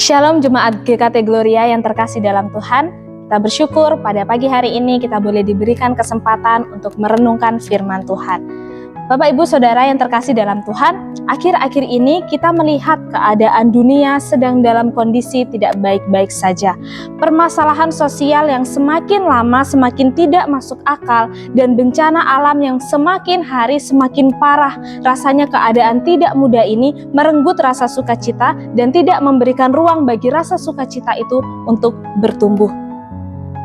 Shalom Jemaat GKT Gloria yang terkasih dalam Tuhan. Kita bersyukur pada pagi hari ini kita boleh diberikan kesempatan untuk merenungkan firman Tuhan. Bapak Ibu Saudara yang terkasih dalam Tuhan, akhir-akhir ini kita melihat keadaan dunia sedang dalam kondisi tidak baik-baik saja. Permasalahan sosial yang semakin lama semakin tidak masuk akal dan bencana alam yang semakin hari semakin parah. Rasanya keadaan tidak mudah ini merenggut rasa sukacita dan tidak memberikan ruang bagi rasa sukacita itu untuk bertumbuh.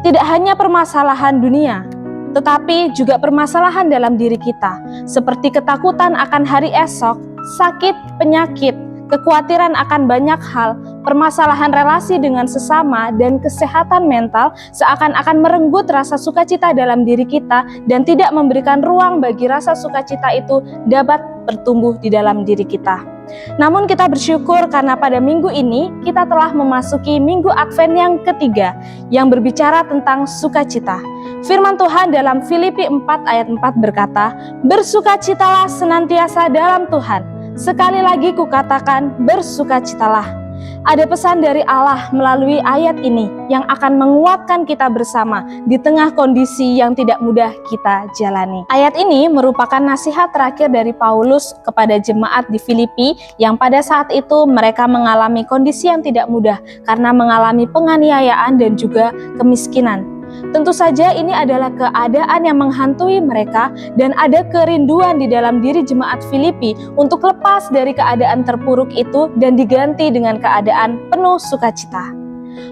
Tidak hanya permasalahan dunia, tetapi juga permasalahan dalam diri kita, seperti ketakutan akan hari esok, sakit, penyakit, kekhawatiran akan banyak hal, permasalahan relasi dengan sesama, dan kesehatan mental seakan-akan merenggut rasa sukacita dalam diri kita dan tidak memberikan ruang bagi rasa sukacita itu dapat bertumbuh di dalam diri kita. Namun kita bersyukur karena pada minggu ini kita telah memasuki minggu Advent yang ketiga yang berbicara tentang sukacita. Firman Tuhan dalam Filipi 4 ayat 4 berkata, "Bersukacitalah senantiasa dalam Tuhan. Sekali lagi kukatakan, bersukacitalah." Ada pesan dari Allah melalui ayat ini yang akan menguatkan kita bersama di tengah kondisi yang tidak mudah kita jalani. Ayat ini merupakan nasihat terakhir dari Paulus kepada jemaat di Filipi yang pada saat itu mereka mengalami kondisi yang tidak mudah karena mengalami penganiayaan dan juga kemiskinan. Tentu saja ini adalah keadaan yang menghantui mereka dan ada kerinduan di dalam diri jemaat Filipi untuk lepas dari keadaan terpuruk itu dan diganti dengan keadaan penuh sukacita.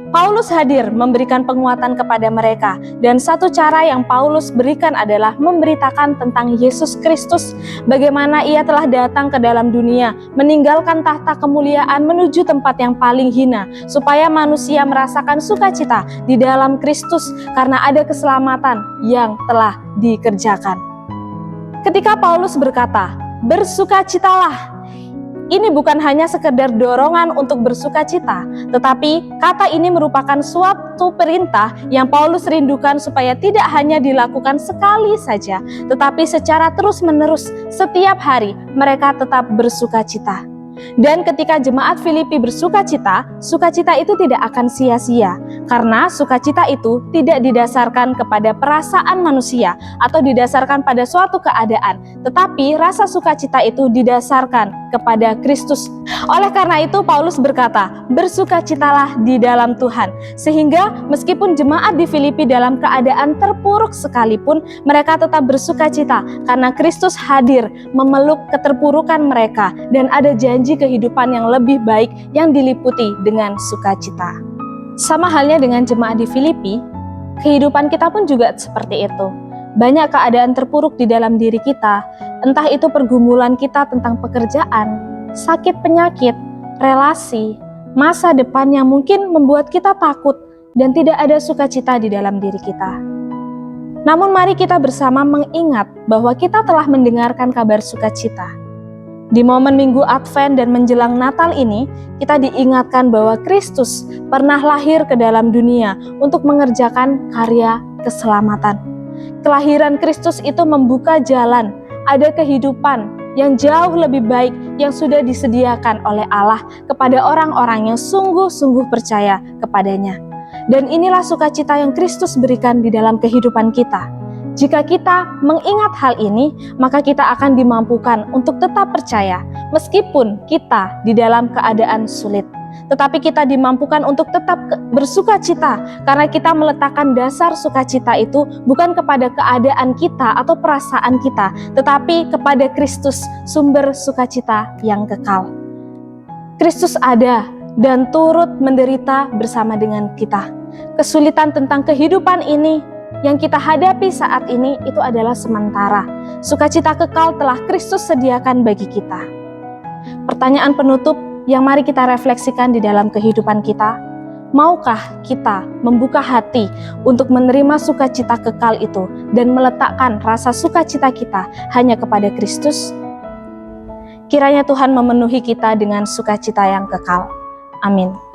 Paulus hadir memberikan penguatan kepada mereka dan satu cara yang Paulus berikan adalah memberitakan tentang Yesus Kristus, bagaimana ia telah datang ke dalam dunia, meninggalkan tahta kemuliaan menuju tempat yang paling hina, supaya manusia merasakan sukacita di dalam Kristus karena ada keselamatan yang telah dikerjakan. Ketika Paulus berkata, "Bersukacitalah," ini bukan hanya sekedar dorongan untuk bersukacita, tetapi kata ini merupakan suatu perintah yang Paulus rindukan supaya tidak hanya dilakukan sekali saja, tetapi secara terus-menerus setiap hari mereka tetap bersukacita. Dan ketika jemaat Filipi bersukacita, sukacita itu tidak akan sia-sia, karena sukacita itu tidak didasarkan kepada perasaan manusia atau didasarkan pada suatu keadaan, tetapi rasa sukacita itu didasarkan kepada Kristus. Oleh karena itu Paulus berkata, "Bersukacitalah di dalam Tuhan." Sehingga meskipun jemaat di Filipi dalam keadaan terpuruk sekalipun, mereka tetap bersukacita karena Kristus hadir memeluk keterpurukan mereka dan ada janji kehidupan yang lebih baik yang diliputi dengan sukacita. Sama halnya dengan jemaat di Filipi, kehidupan kita pun juga seperti itu. Banyak keadaan terpuruk di dalam diri kita, entah itu pergumulan kita tentang pekerjaan, sakit penyakit, relasi, masa depan yang mungkin membuat kita takut dan tidak ada sukacita di dalam diri kita. Namun mari kita bersama mengingat bahwa kita telah mendengarkan kabar sukacita. Di momen Minggu Advent dan menjelang Natal ini, kita diingatkan bahwa Kristus pernah lahir ke dalam dunia untuk mengerjakan karya keselamatan. Kelahiran Kristus itu membuka jalan, ada kehidupan yang jauh lebih baik yang sudah disediakan oleh Allah kepada orang-orang yang sungguh-sungguh percaya kepadanya. Dan inilah sukacita yang Kristus berikan di dalam kehidupan kita. Jika kita mengingat hal ini, maka kita akan dimampukan untuk tetap percaya meskipun kita di dalam keadaan sulit. Tetapi kita dimampukan untuk tetap bersukacita karena kita meletakkan dasar sukacita itu bukan kepada keadaan kita atau perasaan kita, tetapi kepada Kristus, sumber sukacita yang kekal. Kristus ada dan turut menderita bersama dengan kita. Kesulitan tentang kehidupan ini yang kita hadapi saat ini itu adalah sementara. Sukacita kekal telah Kristus sediakan bagi kita. Pertanyaan penutup yang mari kita refleksikan di dalam kehidupan kita. Maukah kita membuka hati untuk menerima sukacita kekal itu dan meletakkan rasa sukacita kita hanya kepada Kristus? Kiranya Tuhan memenuhi kita dengan sukacita yang kekal. Amin.